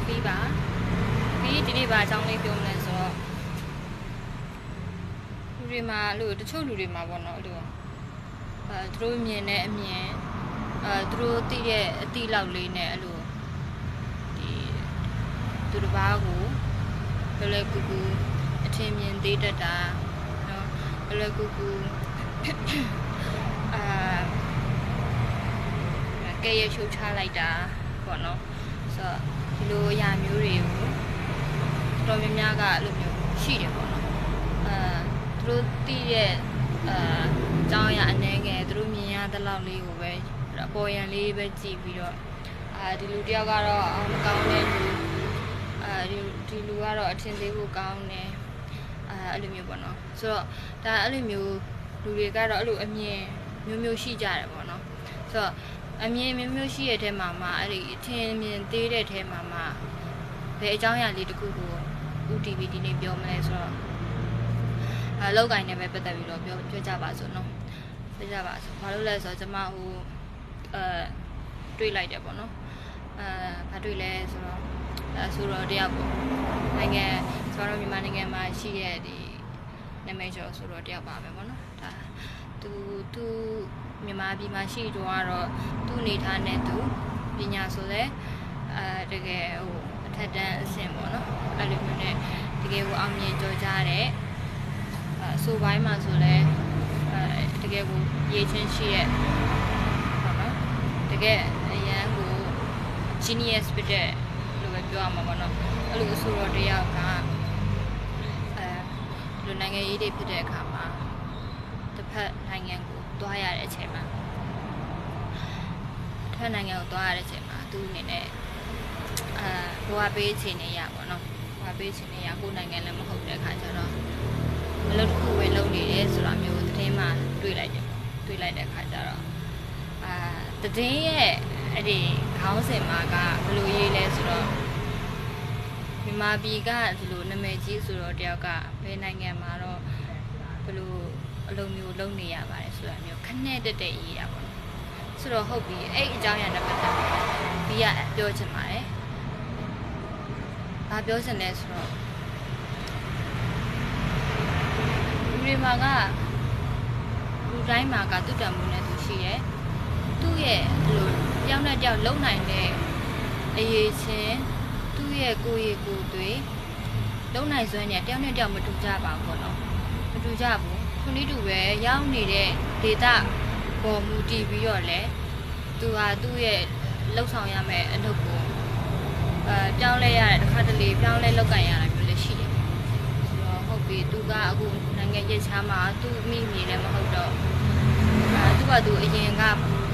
ပြီးပါပြီးဒီနေ့ပါအကြောင်းလေးပြောမလဲဆိုတော့လူတွေမှာအဲ့လိုတချို့လူတွေမှာပေါ့နော်အဲ့လိုသူတို့မြင်တဲ့အမြင်သူတို့သိတဲ့အသည့်လောက်လေးနဲ့အဲ့လိုဒီသူတစ်ပါးကိုလွယ်လွယ်ကူကူအထင်မြင်သေးတတ်တာနော်လွယ်လွယ်ကူကူကဲရရှုပ်ချလိုက်တာပေါ့နော်ဆိုတော့ဒီလိုအရာမျိုးတွေကိုတော်များများကအဲ့လိုမျိုးရှိတယ်ပေါ့နော်သူတို့သိတဲ့အကြောင်းအရာအနေငယ်သူတို့မြင်ရတဲ့လောက်လေးကိုပဲအပေါ်ယံလေးပဲကြည့်ပြီးတော့ဒီလူတယောက်ကတော့မကောင်းတဲ့လူဒီလူကတော့အထင်သေးဖို့ကောင်းတယ်အဲ့လိုမျိုးပေါ့နော်ဆိုတော့ဒါအဲ့လိုမျိုးလူတွေကတော့အဲ့လိုအမြင်မျိုးမျိုးရှိကြတယ်ပေါ့နော်ဆိုတော့အမြင်မျိုးမျိုးရှိရတဲ့မှာမှအဲ့ဒီအထင်မြင်သေးတဲ့ထဲမှာမှဘယ်အကြောင်းအရာလေးတစ်ခုကို UTV ဒီနေ့ပြောမလဲဆိုတော့လောက်ကင်နဲ့ပဲပတ်သက်ပြီးတော့ပြောကြပါစို့နော်ပြောကြပါစို့ဘာလို့လဲဆိုတော့ကျွန်မဟိုတွေးလိုက်တယ်ပေါ့နော်ဘာတွေးလဲဆိုတော့ဆိုတော့တယောက်ပေါ့နိုင်ငံကျွန်တော်မြန်မာနိုင်ငံမှာရှိတဲ့ဒီနာမည်ကျော်ဆိုတော့တယောက်ပါပဲပေါ့နော်ဒါသူမြန်မာပြည်မှာရှိတော့ကတော့သူ့အနေထားနဲ့သူပညာဆိုလဲတကယ်ဟိုအထက်တန်းအဆင့်ပေါ့နော်အဲ့လိုမျိုးနဲ့တကယ်ကိုအောင်မြင်ကြော်ကြတဲ့ဆိုပိုင်းမှာဆိုလဲတကယ်ကိုရေးချင်းရှိရဲ့ပေါ့နော်တကယ်အရန်ကို genius ဖြစ်တဲ့လို့ပဲပြောရမှာပေါ့နော်အဲ့လိုဆိုတော့တယောက်ကလူနိုင်ငံရေးတွေဖြစ်တဲ့အခါမှာတစ်ဖက်နိုင်ငံကိုသွားရတဲ့အချိန်မှာတစ်ဖက်နိုင်ငံကိုသွားရတဲ့အချိန်မှာသူအနေနဲ့ဘဝပေးအခြေအနေရပါတော့ဘဝပေးအခြေအနေရကိုယ်နိုင်ငံလည်းမဟုတ်တဲ့အခါကျတော့အလုပ်တစ်ခုပဲလုပ်နေတယ်ဆိုတာမျိုးသတင်းမှတွေ့လိုက်တယ်တွေ့လိုက်တဲ့အခါကျတော့သတင်းရဲ့အဲ့ဒီခေါင်းစဉ်မှာကဘယ်လိုရေးလဲဆိုတော့မြန်မာပြည်ကဒီလိုနာမည်ကြီးဆိုတော့တယောက်ကဘယ်နိုင်ငံမှာတော့ဘယ်လိုအလုပ်မျိုးလုပ်နေရပါတယ်ဆိုတာမျိုးခနဲ့တက်ရေးတာပေါ့နော်ဆိုတော့ဟုတ်ပြီအဲ့အကြောင်းအရာနဲ့ပတ်သက်ပြီးကပြောချင်ပါတယ်ဘာပြောချင်လဲဆိုတော့လူတွေမှာကလူတိုင်းမှာကသူ့တံမိုးနဲ့သူရှိတယ်သူ့ရဲ့ဒီလိုပြောင်းတဲ့တယောက်လုံနိုင်တဲ့အရေးချင်းသူ့ရဲ့ကိုယ်ရည်ကိုယ်သွေးလုံနိုင်စွမ်းနဲ့တယောက်နဲ့တယောက်မတူကြပါဘူးပေါ့နော်မတူကြဘူးခုနည်းတူပဲရောက်နေတဲ့ဒေတာပေါ်မူတည်ပြီးတော့လဲသူဟာသူ့ရဲ့လှုပ်ဆောင်ရမယ့်အလုပ်ကိုပြောင်းလဲရတဲ့တစ်ခါတလေပြောင်းလဲလုပ်ကင်ရတာမျိုးလည်းရှိတယ်ဆိုတော့ဟုတ်ပြီသူကအခုနိုင်ငံရေးချားမှာသူ့မိမိလည်းမဟုတ်တော့သူကသူအရင်က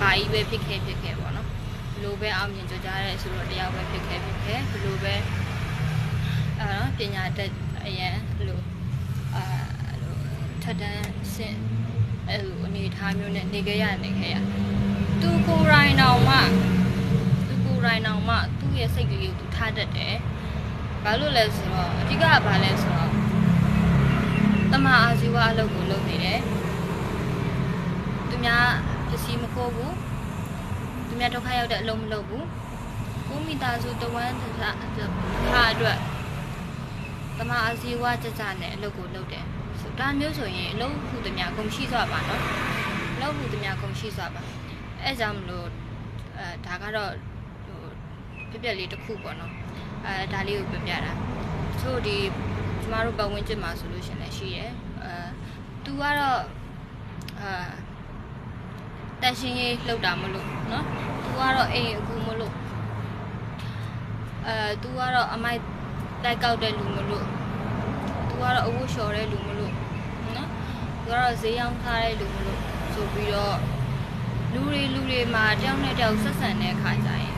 ဘာကြီးပဲဖြစ်ခဲ့ပေါ့နော်ဘလို့ပဲအောင်မြင်ကြကြတဲ့ဆိုတော့တရားပဲဖြစ်ခဲ့ဘလို့ပဲပညာတတ်အရင်လို့ထက်တန်းစင်အဲ့လိုအနေထားမျိုးနဲ့နေခဲ့ရသူကိုယ်တိုင်တော်မှသူ့ရဲ့စိတ်ကလေးကိုသူထားတတ်တယ်ဘာလို့လဲဆိုတော့အဓိကကဘာလဲဆိုတော့တမအာဇီဝအလုပ်ကိုလုပ်နေတယ်သူများပစ္စည်းမခိုးဘူးသူများဒုက္ခရောက်တဲ့အလုပ်မလုပ်ဘူးကိုမိသားစုတဝမ်းတစ်ခါအတွက်တမအာဇီဝကြကြနဲ့အလုပ်ကိုလုပ်တယ်ဒါမျိုးဆိုရင်အလုပ်ခုတများကုန်ရှိသွားပါနော်အလုပ်ခုတများကုန်ရှိသွားပါအဲကြောင့်မလို့ဒါကတော့ပြက်လေးတစ်ခုပေါ့နော်ဒါလေးကိုပြတာသူတို့ဒီကျမတို့ပတ်ဝန်းကျင်မှာဆိုလို့ရှင်လည်းရှိတယ်သူကတော့တန်ရှင်းရေးလှုပ်တာမလို့နော်သူကတော့အိမ်အခုမလို့သူကတော့အမိုက်တိုက်ကောက်တဲ့လူမလို့သူကတော့အဝတ်လျှော်တဲ့လူမလို့နော်သူကတော့ဈေးရောင်းထားတဲ့လူမလို့ဆိုပြီးတော့လူတွေမှာတယောက်နဲ့တယောက်ဆက်ဆံတဲ့အခါကျရင်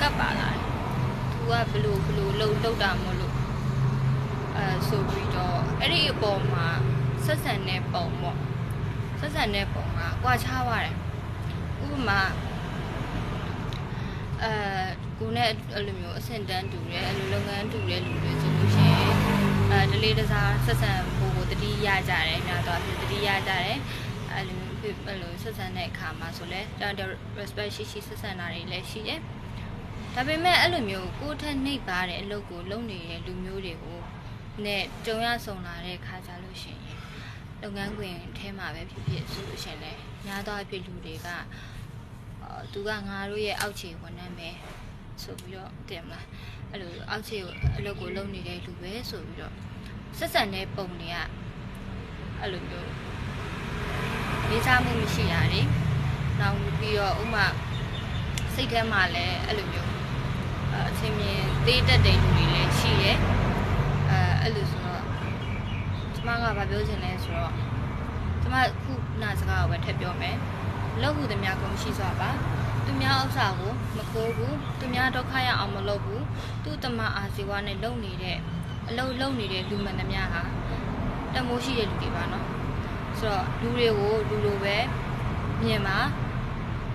ကပ်ပါလာတယ်သူကဘလို့လှုပ်တာမလို့ဆိုပြီးတော့အဲ့ဒီအပေါ်မှာဆက်ဆံတဲ့ပုံပေါ့ဆက်ဆံတဲ့ပုံကကွာခြားသွားတယ်ဥပမာကိုနဲ့အဲ့လိုမျိုးအဆင့်တန်းတူတယ်အဲ့လိုလုပ်ငန်းတူတဲ့လူတွေဆိုလို့ရှိရင်တလေးတစားဆက်ဆံဖို့ကိုတတိရကြတယ်များတော့တတိရကြတယ်အဲ့လိုဆက်ဆံတဲ့အခါမှာဆိုလဲrespect ရှိဆက်ဆံတာတွေလည်းရှိတယ် ဒါပေမဲ့အဲ့လိုမျိုးကိုယ့်ထက်နှိပ်ပါတဲ့အလုပ်ကိုလုပ်နေတဲ့လူမျိုးတွေကိုနဲ့ကြုံရဆုံလာတဲ့ခါကြလို့ရှိရင်လုပ်ငန်းခွင်ထဲမှာပဲဖြစ်ဖြစ်ဆိုလို့ရှိရင်လည်းညာတော့အဖြစ်လူတွေကသူကငါတို့ရဲ့အောက်ခြေဝန်ထမ်းပဲဆိုပြီးတော့တင်မလားအဲ့လိုအောက်ခြေအလုပ်ကိုလုပ်နေတဲ့လူပဲဆိုပြီးတော့ဆက်ဆံတဲ့ပုံတွေကအဲ့လိုမျိုးလေးစားမှုမရှိတာတွေနောက်ပြီးတော့ဥမာစိတ်ထဲမှာလည်းအဲ့လိုမျိုးအချင်းမြင်သေးတတ်တဲ့လူတွေလည်းရှိတယ်အဲ့လိုဆိုတော့ကျမကဘာပြောချင်လဲဆိုတော့ကျမခုနာစကားကိုပဲထပ်ပြောမယ်လောက်ဟုသမျှကိုမရှိစွာပါသူများဥစ္စာကိုမခိုးဘူးသူများဒုက္ခရအောင်မလုပ်ဘူးသူ့တမအာဇီဝနဲ့လုံနေတဲ့အလုပ်လုပ်နေတဲ့လူမှန်သမျှဟာတမိုးရှိတဲ့လူတွေပါနော်ဆိုတော့လူတွေကိုလူလိုပဲမြင်ပါ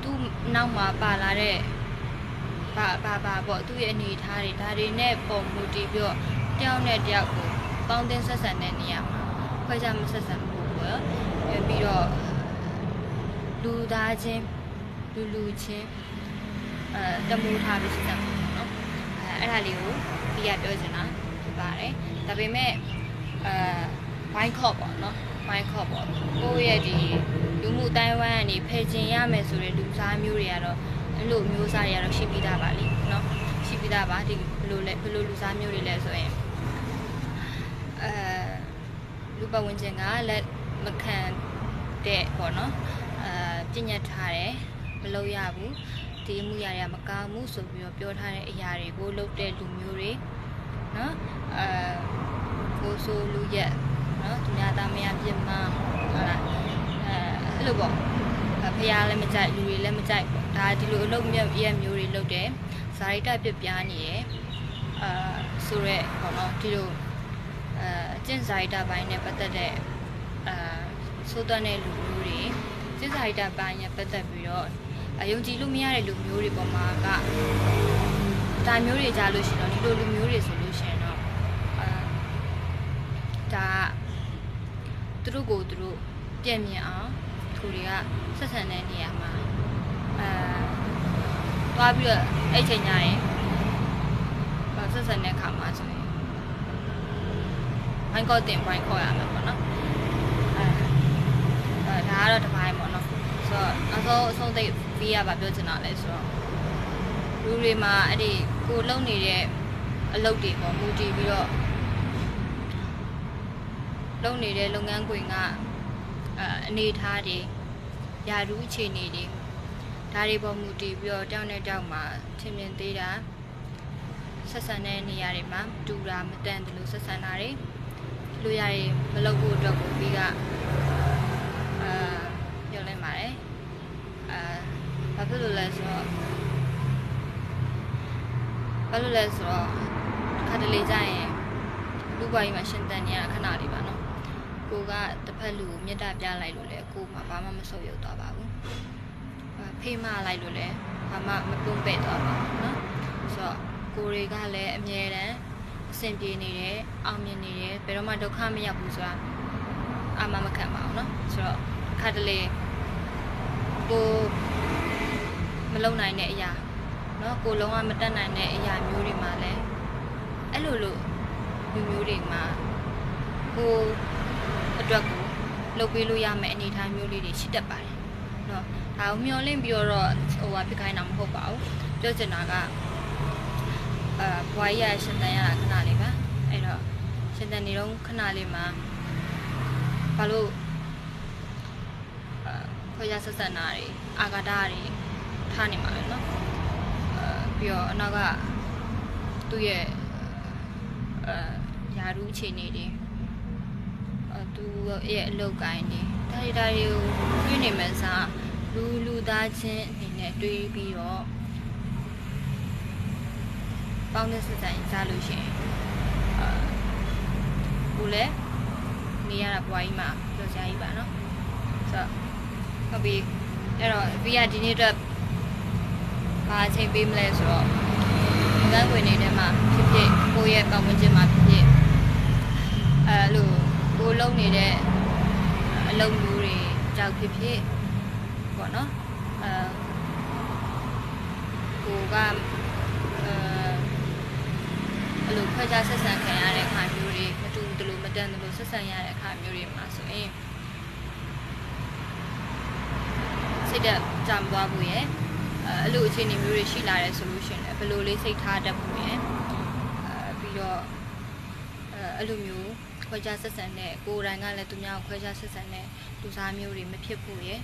သူ့နောက်မှာပါလာတဲ့ဘာပေါ့သူ့ရဲ့အနေအထားတွေဒါတွေနဲ့ပုံမူတည်ပြီးတော့တယောက်နဲ့တယောက်ကိုပေါင်းတင်ဆက်ဆံတဲ့နေရာမှာခွဲခြားမဆက်ဆံဘူးပေါ့ပြီးတော့လူသားချင်းလူချင်းတမိုးထားပြီးဆက်ဆံဘူးနော်အဲ့ဒါလေးကိုပြရပြောချင်တာဖြစ်ပါတယ်ဒါပေမဲ့ဘိုင်းခော့ပေါ့နော်ဘိုင်းခော့ပေါ့ကိုယ့်ရဲ့ဒီလူမှုတိုင်းဝိုင်းကနေဖယ်ချင်ရမယ်ဆိုတဲ့လူစားမျိုးတွေကတော့အဲ့လိုမျိုးစားတွေကတော့ရှိပြီးသားပါလीနော်ရှိပြီးသားပါဒီဘယ်လိုလူစားမျိုးတွေလဲဆိုရင်လူပဝင်ခြင်းကလက်မခံတဲ့ပေါ့နော်ပြညတ်ထားတယ်မလုပ်ရဘူးဒီမှုရရမကောင်းဘူးဆိုပြီးတော့ပြောထားတဲ့အရာတွေကိုလုပ်တဲ့လူမျိုးတွေနော်ကိုဆိုလူရက်နော်သူများသားမရပြစ်မှာဟုတ်လားအဲ့လိုပေါ့ဖျားလည်းမကြိုက်လူတွေလည်းမကြိုက်ပေါ့ဒါဒီလိုအလုပ်မြတ်ရဲ့မျိုးတွေလုပ်တယ်ဇာတိတပြပြားနေရယ်ဆိုရက်ပေါ့နော်ဒီလိုကျင့်ဇာတိတပိုင်းနဲ့ပတ်သက်တဲ့ဆိုးသွမ်းတဲ့လူမျိုးတွေကျင့်ဇာတိတပိုင်းနဲ့ပတ်သက်ပြီးတော့ယုံကြည်လို့မရတဲ့လူမျိုးတွေပေါ်မှာကဒါမျိုးတွေကြားလို့ရှိရင်တော့ဒီလိုလူမျိုးတွေဆိုလို့ရှိရင်တော့ဒါသူတို့ကိုသူတို့ပြင်မြင်အောင်သူတွေကဆက်ဆံတဲ့နေရာမှာသွားပြီးတော့အဲ့ချိန်ညရင်ဆက်ဆံတဲ့အခါမှာဆိုရင်ဘိုင်းကော့တင်ဘိုင်းခေါ်ရမှာပေါ့နော်ဒါကတော့တစ်ပိုင်းပေါ့နော်ဆိုတော့အဆုံးသိပြီးရပါပြောချင်တာလဲဆိုတော့လူတွေမှာအဲ့ဒီကိုလုံနေတဲ့အလုပ်တွေပေါ့မူတည်ပြီးတော့လုံနေတဲ့လုပ်ငန်းခွင်ကအနေထားတွေယာရုအခြေအနေတွေဒါတွေပေါ်မူတည်ပြီးတော့တောင်းနဲ့တောက်မှာထင်မြင်သေးတာဆက်ဆံတဲ့နေရာတွေမှာတူတာမတန်တယ်လို့ဆက်ဆံတာတွေလူရည်မလုပ်ဖို့အတွက်ကိုပြီးကပြောလိုက်ပါတယ်ဘာဖြစ်လို့လဲဆိုတော့ခါတလေကြရင်လူ့ဘဝကြီးမှာရှင်သန်နေရခဏလေးပါနော်ကိုကတစ်ဖက်လူကိုမေတ္တာပြလိုက်လို့လေကိုမှဘာမှမဆုပ်ယုတ်သွားပါဘူးဖေးမလိုက်လို့လေဘာမှမပုံပဲ့သွားပါဘူးနော်ဆိုတော့ကိုတွေကလည်းအမြဲတမ်းအဆင်ပြေနေတယ်အောင်မြင်နေတယ်ဘယ်တော့မှဒုက္ခမရောက်ဘူးဆိုတာအာမခံပါအောင်နော်ဆိုတော့ခါတလေကိုမလုံနိုင်တဲ့အရာနော်ကိုလုံးဝမတက်နိုင်တဲ့အရာမျိုးတွေမှာလည်းအဲ့လိုလူမျိုးတွေမှာကိုအတွက်ကိုလုပ်ပေးလို့ရမယ့်အနေအထားမျိုးလေးတွေရှိတတ်ပါတယ်နော်ဒါကိုမျှော်လင့်ပြီးတော့ဖြစ်ခိုင်းတာမဟုတ်ပါဘူးပြောချင်တာကဘွားရရှင်တန်ရတာခဏလေးပါအဲ့တော့ရှင်တန်နေတော့ခဏလေးမှာဘာလို့ခွဲခြားဆက်ဆံတာတွေအာဃာတတွေထားနေမှာလဲနော်ပြီးတော့အနောက်ကသူ့ရဲ့ယာရုအခြေအနေတွေသူရဲ့အလုပ်ကိုင်းတွေဒါတွေကိုတွေ့နေမှစားလူသားချင်းအနေနဲ့တွေးပြီးတော့ပေါင်းတဲ့ဆက်ဆံရေးကြားလို့ရှိရင်ကိုလည်းနေရတာဘွားကြီးမှာကြော်စရာကြီးပါနော်ဆိုတော့ဟုတ်ပြီအဲ့တော့ပြီးရဒီနေ့အတွက်ဘာအချိန်ပေးမလဲဆိုတော့ငန်းဝင်နေတဲ့မှာဖြစ်ဖြစ်ကိုရဲ့ပတ်ဝန်းကျင်မှာဖြစ်ဖြစ်လို့ကိုလုံးနေတဲ့အလုပ်မျိုးတွေကြောက်ဖြစ်ဖြစ်ပေါ့နော်ကိုက ခွဲခြားဆက်ဆံခံရတဲ့အခါမျိုးတွေမတူဘူးလို့မတန်ဘူးလို့ဆက်ဆံရတဲ့အခါမျိုးတွေမှာဆိုရင်စိတ်တက်ကြမသွားဘူးရဲ့အဲ့လိုအခြေအနေမျိုးတွေရှိလာတယ်ဆိုလို့ရှိရင်ဘယ်လိုလေးစိတ်ထားတတ်ဖို့ရဲ့ပြီးတော့အဲ့လိုမျိုးခွဲခြားဆက်ဆံတဲ့ကိုယ်တိုင်ကလည်းသူများကိုခွဲခြားဆက်ဆံတဲ့လူစားမျိုးတွေမဖြစ်ဖို့ရဲ့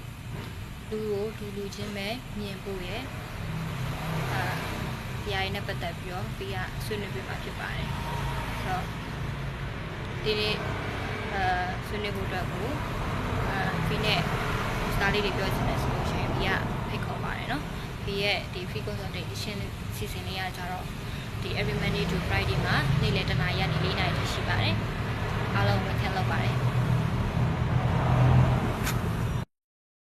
လူကိုလူချင်းပဲမြင်ဖို့ရဲ့ဒီအရင်နဲ့ပတ်သက်ပြီးတော့ပြီးရဆွေးနွေးပြမှာဖြစ်ပါတယ်ဆိုတော့ဒီနေ့ဆွေးနွေးဖို့အတွက်ကိုပြီးနဲ့စတားလေးတွေပြောချင်တယ်ဆိုလို့ရှိရင်ပြီးကဖိတ်ခေါ်ပါတယ်နော်ပြီးရဲ့ဒီ free consultation စီစဉ်လေးရကြတော့ဒီ every Monday to Friday မှာနေ့လယ် 1 နာရီကနေ 4 နာရီထိရှိပါတယ်အားလုံးဝင်ခံလုပ်ပါတယ်